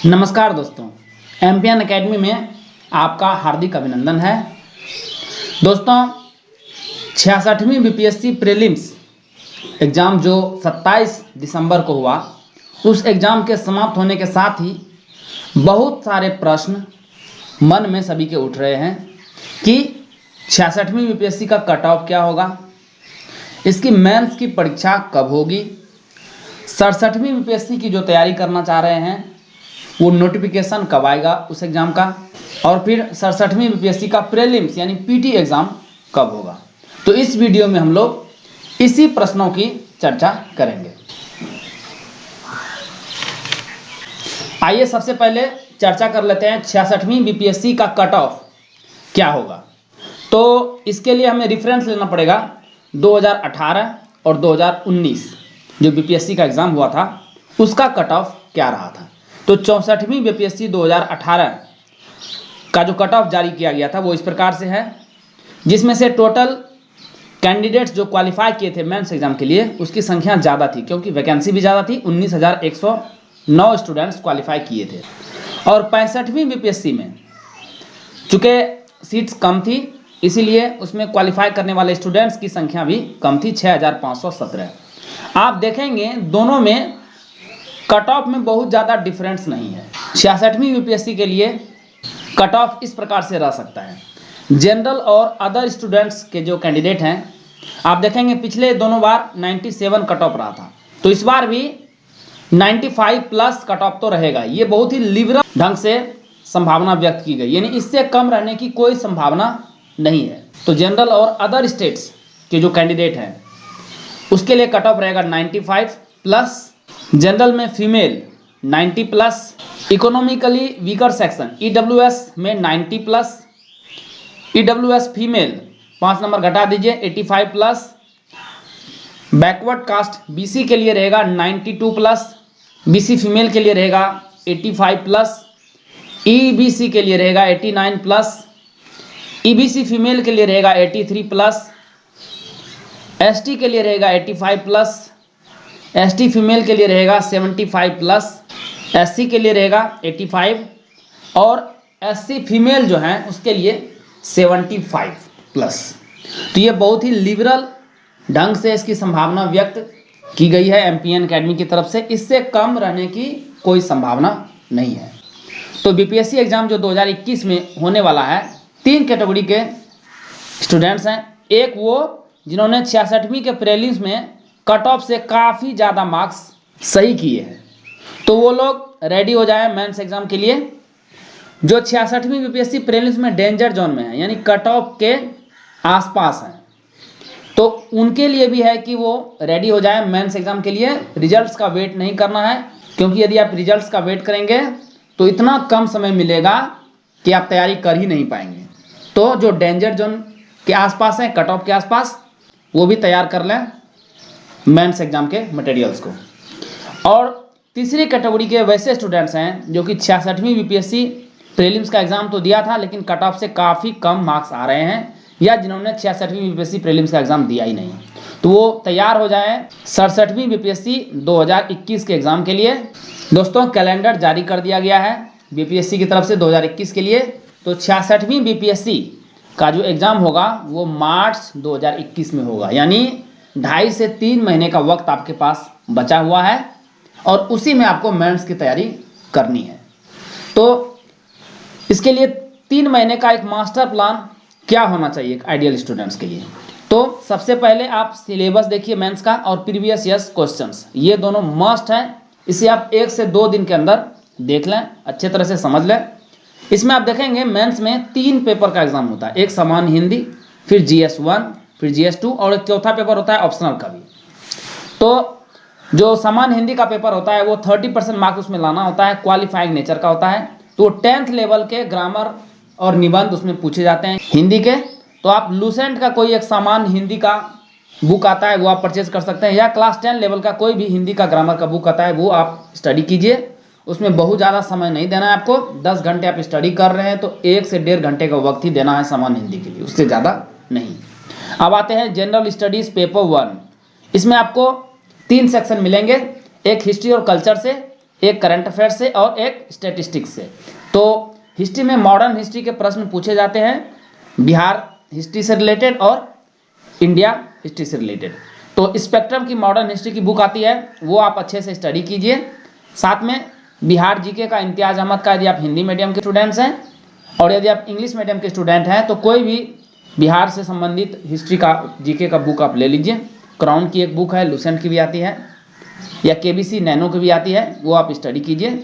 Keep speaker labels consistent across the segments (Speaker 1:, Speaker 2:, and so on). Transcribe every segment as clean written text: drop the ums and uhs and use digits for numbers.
Speaker 1: नमस्कार दोस्तों, MPN academy में आपका हार्दिक अभिनंदन है। दोस्तों, 66वीं बीपीएससी प्रीलिम्स एग्ज़ाम जो 27 दिसंबर को हुआ, उस एग्ज़ाम के समाप्त होने के साथ ही बहुत सारे प्रश्न मन में सभी के उठ रहे हैं कि 66वीं बीपीएससी का कट ऑफ क्या होगा, इसकी मेंस की परीक्षा कब होगी, 67वीं बीपीएससी की जो तैयारी करना चाह रहे हैं वो नोटिफिकेशन कब आएगा उस एग्ज़ाम का, और फिर 67वीं बीपीएससी का प्रीलिम्स यानी पीटी एग्ज़ाम कब होगा। तो इस वीडियो में हम लोग इसी प्रश्नों की चर्चा करेंगे। आइए सबसे पहले चर्चा कर लेते हैं 66वीं बीपीएससी का कट ऑफ क्या होगा। तो इसके लिए हमें रेफरेंस लेना पड़ेगा 2018 और 2019 जो बीपीएससी का एग्ज़ाम हुआ था उसका कट ऑफ क्या रहा था। तो 64वीं बीपीएससी 2018 का जो कट ऑफ जारी किया गया था वो इस प्रकार से है, जिसमें से टोटल कैंडिडेट्स जो क्वालिफाई किए थे मेंस एग्जाम के लिए उसकी संख्या ज़्यादा थी, क्योंकि वैकेंसी भी ज़्यादा थी। 19,109 स्टूडेंट्स क्वालिफाई किए थे। और 65वीं बीपीएससी में चूँकि सीट्स कम थी, इसीलिए उसमें क्वालिफाई करने वाले स्टूडेंट्स की संख्या भी कम थी, 6,517। आप देखेंगे दोनों में कट ऑफ में बहुत ज़्यादा डिफरेंस नहीं है। 66वीं बीपीएससी के लिए कट ऑफ इस प्रकार से रह सकता है। जनरल और अदर स्टूडेंट्स के जो कैंडिडेट हैं, आप देखेंगे पिछले दोनों बार 97 कट ऑफ रहा था, तो इस बार भी 95 प्लस कट ऑफ तो रहेगा। ये बहुत ही लिबरल ढंग से संभावना व्यक्त की गई, यानी इससे कम रहने की कोई संभावना नहीं है। तो जनरल और अदर स्टेट्स के जो कैंडिडेट हैं उसके लिए कट ऑफ रहेगा 95 प्लस। जनरल में female 90 plus, economically weaker section EWS में 90 प्लस, ईडब्ल्यूएस फीमेल 5 नंबर घटा दीजिए 85 प्लस, बैकवर्ड कास्ट बीसी के लिए रहेगा 92 प्लस, बीसी फीमेल के लिए रहेगा 85 प्लस, ईबीसी के लिए रहेगा 89 प्लस, ईबीसी फीमेल के लिए रहेगा 83 प्लस, एसटी के लिए रहेगा 85 प्लस, एसटी फीमेल के लिए रहेगा 75 प्लस, एससी के लिए रहेगा 85 और एससी फीमेल जो है उसके लिए 75 प्लस। तो ये बहुत ही लिबरल ढंग से इसकी संभावना व्यक्त की गई है एमपीएन एकेडमी की तरफ से। इससे कम रहने की कोई संभावना नहीं है। तो बीपीएससी एग्ज़ाम जो 2021 में होने वाला है, 3 कैटेगरी के स्टूडेंट्स हैं। एक वो जिन्होंने 66वीं के प्रीलिम्स में कट ऑफ से काफ़ी ज़्यादा मार्क्स सही किए हैं, तो वो लोग रेडी हो जाए मेंस एग्ज़ाम के लिए। जो 66वीं बीपीएससी प्रीलिम्स में डेंजर जोन में है, यानी कट ऑफ के आसपास हैं, तो उनके लिए भी है कि वो रेडी हो जाए मेंस एग्ज़ाम के लिए। रिजल्ट्स का वेट नहीं करना है, क्योंकि यदि आप रिजल्ट्स का वेट करेंगे तो इतना कम समय मिलेगा कि आप तैयारी कर ही नहीं पाएंगे। तो जो डेंजर जोन के आसपास हैं, कट ऑफ के आसपास, वो भी तैयार कर लें मेंस एग्जाम के मटेरियल्स को। और तीसरी कैटेगरी के वैसे स्टूडेंट्स हैं जो कि 66वीं बीपीएससी प्रीलिम्स का एग्ज़ाम तो दिया था लेकिन कट ऑफ से काफ़ी कम मार्क्स आ रहे हैं, या जिन्होंने 66वीं बीपीएससी प्रीलिम्स का एग्ज़ाम दिया ही नहीं, तो वो तैयार हो जाएं 67वीं बीपीएससी 2021 के एग्ज़ाम के लिए। दोस्तों, कैलेंडर जारी कर दिया गया है बीपीएससी की तरफ से 2021 के लिए। तो 66वीं बीपीएससी का जो एग्ज़ाम होगा वो मार्च 2021 में होगा, यानी 2.5 से 3 महीने का वक्त आपके पास बचा हुआ है, और उसी में आपको मेंस की तैयारी करनी है। तो इसके लिए 3 महीने का एक मास्टर प्लान क्या होना चाहिए एक आइडियल स्टूडेंट्स के लिए। तो सबसे पहले आप सिलेबस देखिए मेंस का, और प्रीवियस ईयर्स क्वेश्चंस, ये दोनों मस्ट हैं। इसे आप 1 से 2 दिन के अंदर देख लें, अच्छे तरह से समझ लें। इसमें आप देखेंगे मेंस में 3 पेपर का एग्ज़ाम होता है, एक सामान्य हिंदी, फिर GS1, फिर GS2 और एक चौथा पेपर होता है ऑप्शनल का भी। तो जो सामान्य हिंदी का पेपर होता है वो 30% मार्क्स उसमें लाना होता है, क्वालिफाइंग नेचर का होता है। तो 10th लेवल के ग्रामर और निबंध उसमें पूछे जाते हैं हिंदी के। तो आप लूसेंट का कोई एक सामान्य हिंदी का बुक आता है वो आप परचेज कर सकते हैं, या क्लास 10 लेवल का कोई भी हिंदी का ग्रामर का बुक आता है वो आप स्टडी कीजिए। उसमें बहुत ज़्यादा समय नहीं देना है आपको। 10 घंटे आप स्टडी कर रहे हैं तो 1 से 1.5 घंटे का वक्त ही देना है सामान्य हिंदी के लिए, उससे ज़्यादा नहीं। अब आते हैं जनरल स्टडीज़ पेपर 1। इसमें आपको 3 सेक्शन मिलेंगे, एक हिस्ट्री और कल्चर से, एक करंट अफेयर से और एक स्टैटिस्टिक्स से। तो हिस्ट्री में मॉडर्न हिस्ट्री के प्रश्न पूछे जाते हैं, बिहार हिस्ट्री से रिलेटेड और इंडिया हिस्ट्री से रिलेटेड। तो स्पेक्ट्रम की मॉडर्न हिस्ट्री की बुक आती है, वो आप अच्छे से स्टडी कीजिए। साथ में बिहार जीके का इम्तियाज अहमद का, यदि आप हिंदी मीडियम के स्टूडेंट्स हैं और यदि आप इंग्लिश मीडियम के स्टूडेंट हैं तो कोई भी बिहार से संबंधित हिस्ट्री का जीके का बुक आप ले लीजिए। क्राउन की एक बुक है, लुसेंट की भी आती है या केबीसी नैनो की भी आती है, वो आप स्टडी कीजिए।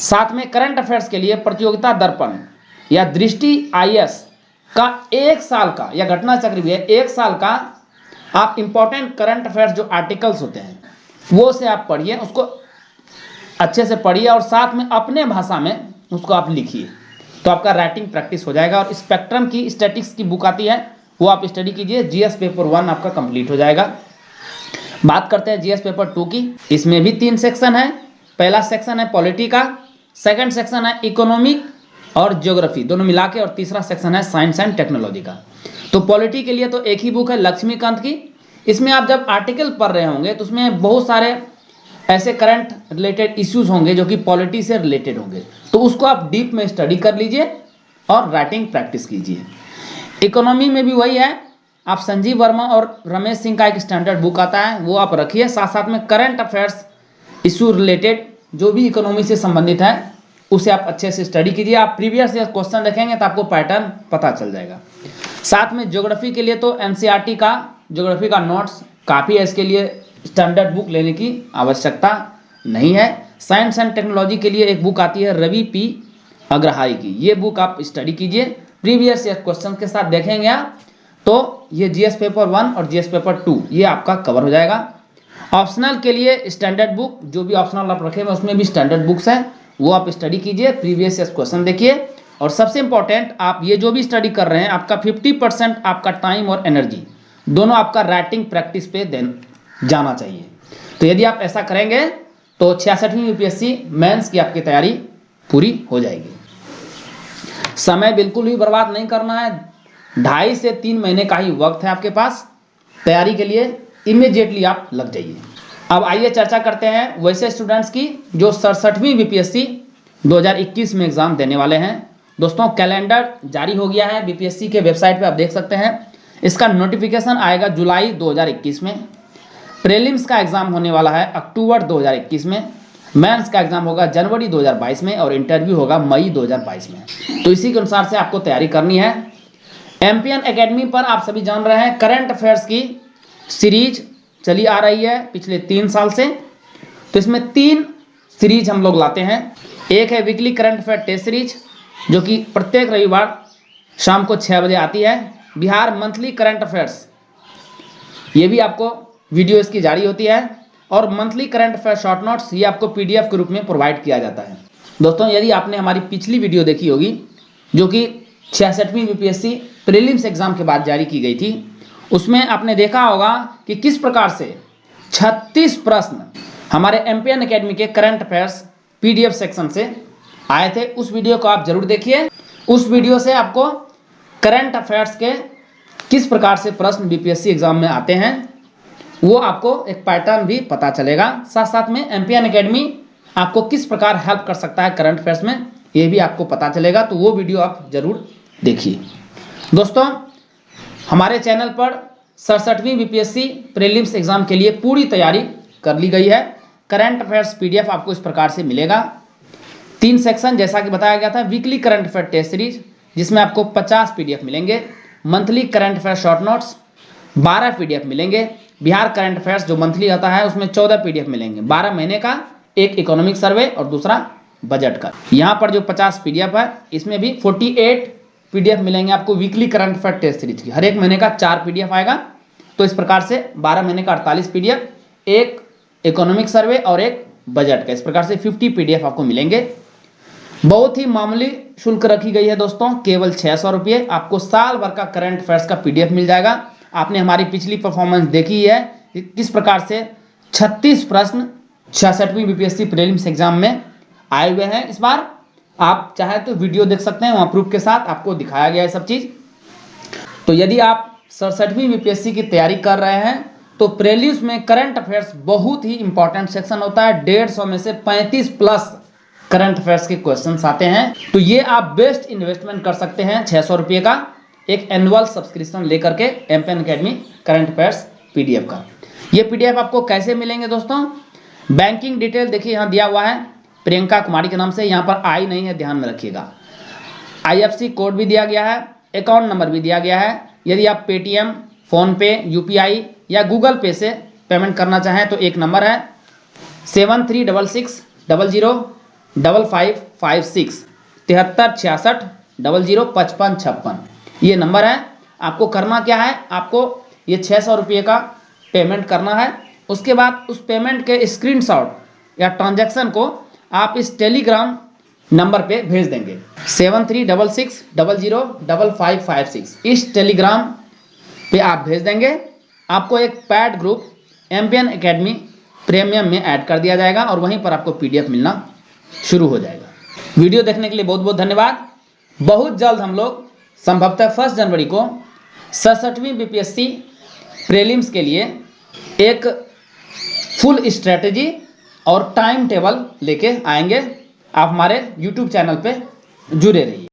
Speaker 1: साथ में करंट अफेयर्स के लिए प्रतियोगिता दर्पण या दृष्टि IAS का 1 साल का या घटना चक्र भी है, 1 साल का आप इंपॉर्टेंट करंट अफेयर्स जो आर्टिकल्स होते हैं वो से आप पढ़िए, उसको अच्छे से पढ़िए और साथ में अपने भाषा में उसको आप लिखिए, तो आपका राइटिंग प्रैक्टिस हो जाएगा। और स्पेक्ट्रम की स्टैटिक्स की बुक आती है, वो आप स्टडी कीजिए, GS पेपर 1 आपका कंप्लीट हो जाएगा। बात करते हैं GS पेपर 2 की। इसमें भी 3 सेक्शन है। पहला सेक्शन है पॉलिटी का, सेकंड सेक्शन है इकोनॉमिक और ज्योग्राफी दोनों मिला के, और तीसरा सेक्शन है साइंस एंड टेक्नोलॉजी का। तो पॉलिटी के लिए तो एक ही बुक है लक्ष्मीकांत की। इसमें आप जब आर्टिकल पढ़ रहे होंगे तो उसमें बहुत सारे ऐसे करंट रिलेटेड इश्यूज होंगे जो कि पॉलिटी से रिलेटेड होंगे, तो उसको आप डीप में स्टडी कर लीजिए और राइटिंग प्रैक्टिस कीजिए। इकोनॉमी में भी वही है, आप संजीव वर्मा और रमेश सिंह का एक स्टैंडर्ड बुक आता है, वो आप रखिए। साथ साथ में करंट अफेयर्स इशू रिलेटेड जो भी इकोनॉमी से संबंधित है उसे आप अच्छे से स्टडी कीजिए। आप प्रीवियस ईयर क्वेश्चन देखेंगे तो आपको पैटर्न पता चल जाएगा। साथ में ज्योग्राफी के लिए तो NCERT का ज्योग्राफी का नोट्स काफ़ी है, इसके लिए स्टैंडर्ड बुक लेने की आवश्यकता नहीं है। साइंस एंड टेक्नोलॉजी के लिए एक बुक आती है रवि P अग्रहारी की, ये बुक आप स्टडी कीजिए। प्रीवियस ईयर क्वेश्चन के साथ देखेंगे आप तो ये GS पेपर 1 और GS पेपर 2 ये आपका कवर हो जाएगा। ऑप्शनल के लिए स्टैंडर्ड बुक जो भी ऑप्शनल आप रखे हुए उसमें भी स्टैंडर्ड बुक्स हैं, वो आप स्टडी कीजिए, प्रीवियस ईयर क्वेश्चन देखिए। और सबसे इंपॉर्टेंट, आप ये जो भी स्टडी कर रहे हैं आपका 50% आपका टाइम और एनर्जी दोनों आपका राइटिंग प्रैक्टिस पे जाना चाहिए। तो यदि आप ऐसा करेंगे तो 66वीं UPSC मेंस की आपकी तैयारी पूरी हो जाएगी। समय बिल्कुल भी बर्बाद नहीं करना है, 2.5 से 3 महीने का ही वक्त है आपके पास तैयारी के लिए, इमीडिएटली आप लग जाइए। अब आइए चर्चा करते हैं वैसे स्टूडेंट्स की जो 67वीं BPSC 2021 में एग्जाम देने वाले हैं। दोस्तों कैलेंडर जारी हो गया है, BPSC के वेबसाइट पे आप देख सकते हैं। इसका नोटिफिकेशन आएगा जुलाई 2021 में। प्रीलिम्स का एग्जाम होने वाला है अक्टूबर 2021 में, मेंस का एग्जाम होगा जनवरी 2022 में और इंटरव्यू होगा मई 2022 में। तो इसी के अनुसार से आपको तैयारी करनी है। एम्पियन एकेडमी पर आप सभी जान रहे हैं करंट अफेयर्स की सीरीज चली आ रही है पिछले 3 साल से। तो इसमें 3 सीरीज हम लोग लाते हैं। एक है weekly current affair test series जो कि प्रत्येक रविवार शाम को 6 बजे आती है। बिहार मंथली करंट अफेयर्स, ये भी आपको वीडियो इसकी जारी होती है। और monthly current affair short notes, ये आपको PDF के रूप में प्रोवाइड किया जाता है। दोस्तों यदि आपने हमारी पिछली वीडियो देखी होगी जो कि 66वीं BPSC प्रीलिम्स एग्जाम के बाद जारी की गई थी, उसमें आपने देखा होगा कि किस प्रकार से 36 प्रश्न हमारे एम्पियन एकेडमी के करंट अफेयर्स PDF सेक्शन से आए थे। उस वीडियो को आप जरूर देखिए। उस वीडियो से आपको करंट अफेयर्स के किस प्रकार से प्रश्न BPSC एग्जाम में आते हैं वो आपको एक पैटर्न भी पता चलेगा। साथ साथ में एम्पियन एकेडमी आपको किस प्रकार हेल्प कर सकता है करंट अफेयर्स में, ये भी आपको पता चलेगा। तो वो वीडियो आप जरूर देखिए। दोस्तों हमारे चैनल पर 67वीं BPSC प्रीलिम्स एग्जाम के लिए पूरी तैयारी कर ली गई है। करंट अफेयर्स PDF आपको इस प्रकार से मिलेगा। 3 सेक्शन जैसा कि बताया गया था, weekly current affair test series जिसमें आपको 50 PDF मिलेंगे, monthly current affair short notes 12 PDF मिलेंगे, बिहार करंट अफेयर्स जो मंथली आता है उसमें 14 PDF मिलेंगे, 12 महीने का, एक इकोनॉमिक सर्वे और दूसरा बजट का। यहाँ पर जो 50 PDF है इसमें भी 48 PDF मिलेंगे आपको weekly current affair test series की। हर एक महीने का 4 PDF आएगा। तो इस प्रकार से 12 महीने का 48 PDF, एक इकोनॉमिक सर्वे और एक बजट का, इस प्रकार से 50 PDF आपको मिलेंगे। बहुत ही मामूली शुल्क रखी गई है दोस्तों, केवल 600 रुपये। आपको साल भर का करंट अफेयर्स का PDF मिल जाएगा। आपने हमारी पिछली परफॉर्मेंस देखी है किस प्रकार से 36 प्रश्न 66वीं BPSC प्रीलिम्स एग्जाम में आए हुए हैं। इस बार आप चाहे तो वीडियो देख सकते हैं, वहाँ प्रूफ के साथ आपको दिखाया गया है सब चीज़। तो यदि आप 67वीं BPSC की तैयारी कर रहे हैं तो प्रीलिम्स में करंट अफेयर्स बहुत ही इंपॉर्टेंट सेक्शन होता है। 150 में से 35 प्लस करंट अफेयर्स के क्वेश्चंस आते हैं। तो ये आप बेस्ट इन्वेस्टमेंट कर सकते हैं 600 रुपये का एक एनुअल सब्सक्रिप्शन लेकर के MPN academy current affairs PDF का। ये पीडीएफ आपको कैसे मिलेंगे दोस्तों? बैंकिंग डिटेल देखिए यहाँ दिया हुआ है प्रियंका कुमारी के नाम से, यहाँ पर आई नहीं है, ध्यान में रखिएगा। आईएफएससी कोड भी दिया गया है, अकाउंट नंबर भी दिया गया है। यदि आप पेटीएम, फोनपे, यूपीआई या गूगल पे से पेमेंट करना चाहें तो एक नंबर है 7366005556 7366005556। ये नंबर है। आपको करना क्या है, आपको ये 600 रुपये का पेमेंट करना है। उसके बाद उस पेमेंट के स्क्रीनशॉट या ट्रांजैक्शन को आप इस टेलीग्राम नंबर पे भेज देंगे 7366005556। इस टेलीग्राम पे आप भेज देंगे, आपको एक pad group MPN academy premium में ऐड कर दिया जाएगा और वहीं पर आपको पीडीएफ मिलना शुरू हो जाएगा। वीडियो देखने के लिए बहुत बहुत धन्यवाद। बहुत जल्द हम लोग संभवतः 1 जनवरी को 67वीं बीपीएससी प्रीलिम्स के लिए एक फुल स्ट्रेटजी और टाइम टेबल लेके आएंगे। आप हमारे यूट्यूब चैनल पे जुड़े रहिए।